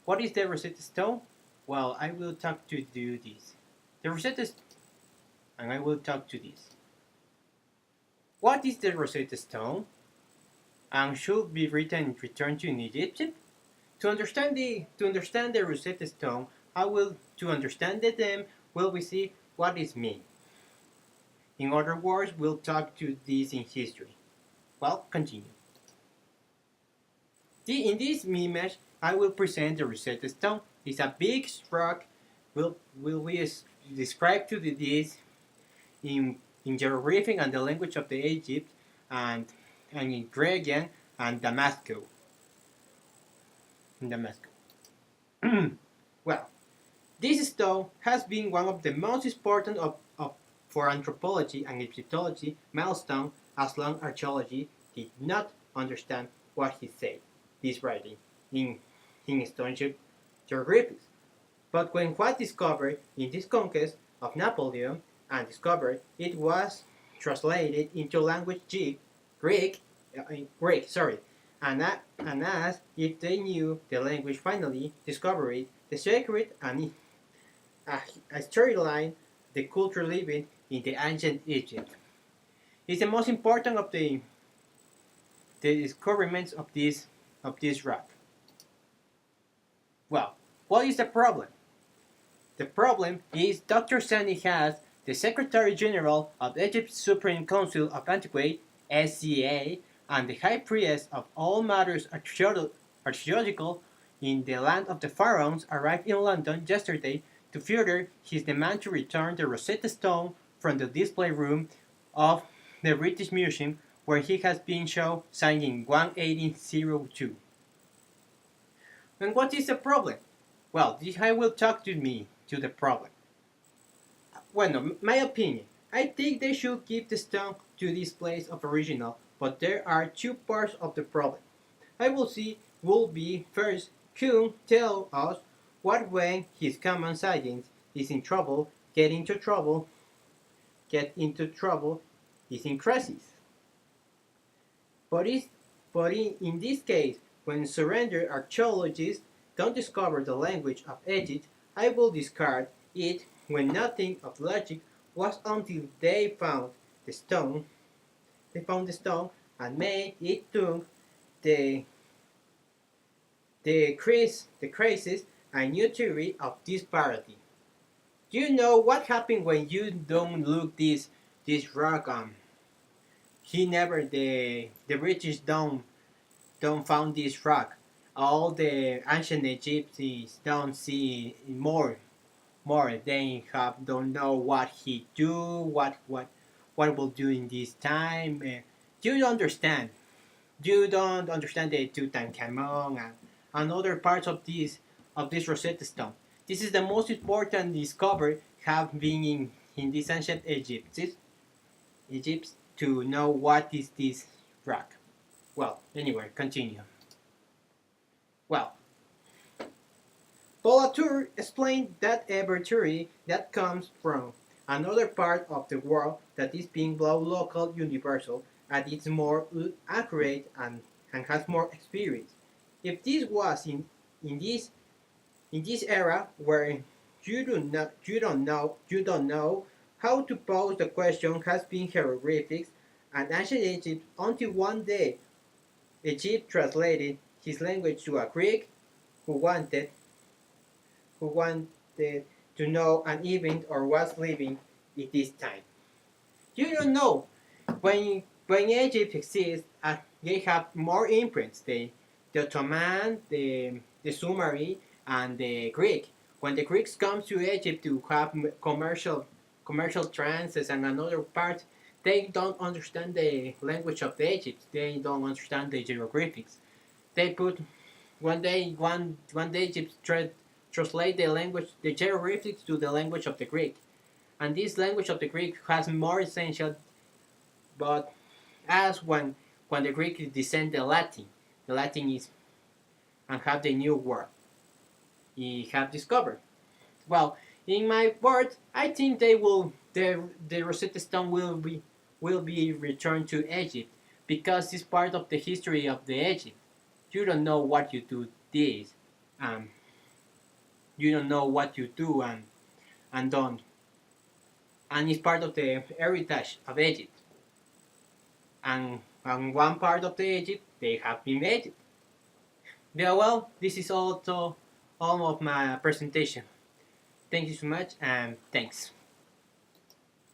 What is the Rosetta Stone? Well, I will talk to do this. The Rosetta Stone, and I will talk to this. What is the Rosetta Stone? And should be written returned to in Egypt? To understand the Rosetta Stone, I will to understand them will we see what is mean. In other words, we'll talk to this in history. Well, continue. In this image, I will present the Rosetta Stone. It's a big rock. Will we describe to this in geographic and the language of the Egypt and in Greek and Damascus. In Damascus. Well, this stone has been one of the most important for anthropology and Egyptology milestone as long archaeology did not understand what he said, this writing, in stone geographics. But when was discovered in this conquest of Napoleon and discovered it was translated into language Greek, sorry, and asked if they knew the language finally discovered the secret and a storyline the culture living in the ancient Egypt. It's the most important of the discoveries of this rock. Well, what is the problem? The problem is Dr. Sani has the Secretary General of Egypt's Supreme Council of Antiquity (SCA) and the High Priest of all matters archaeological in the land of the pharaohs arrived in London yesterday to further his demand to return the Rosetta Stone from the display room of the British Museum where he has been shown signed in 1802. And what is the problem? Well, this I will talk to the problem. Well, my opinion, I think they should give the stone to this place of original, but there are two parts of the problem. I will see will be first, Kuhn tell us what when his common science is in trouble, get into trouble, is in crisis. But, in this case, when surrendered archaeologists don't discover the language of Egypt, I will discard it when nothing of logic was until they found the stone. They found the stone and made it took the crisis a new theory of disparity. Do you know what happened when you don't look this rock? He never the British don't found this rock. All the ancient Egyptians don't see more. They don't know what he do, what will do in this time. You don't understand. You don't understand the Tutankhamun and other parts of this Rosetta Stone. This is the most important discovery have been in this ancient Egypt to know what is this rock. Well, anyway, continue. Well, Paul explained that every theory that comes from another part of the world that is being blow local universal and it's more accurate and has more experience. If this was in this era where you don't know how to pose the question has been hieroglyphics and ancient Egypt until one day Egypt translated his language to a Greek who wanted who wanted to know an event or was living at this time. You don't know when Egypt exists, they have more imprints. The Ottoman, the Sumeri, and the Greek. When the Greeks come to Egypt to have commercial trances and another part, they don't understand the language of the Egypt. They don't understand the hieroglyphics. They put one day Egypt translate the language, the hieroglyphics to the language of the Greek, and this language of the Greek has more essential. But as when the Greek descend the Latin is and have the new word he have discovered. Well, in my words, I think the Rosetta Stone will be returned to Egypt because it's part of the history of the Egypt. You don't know what you do this. Um, you don't know what you do and don't. And it's part of the heritage of Egypt. And one part of the Egypt, they have been Egypt. Yeah, well, this is also all of my presentation. Thank you so much, and thanks.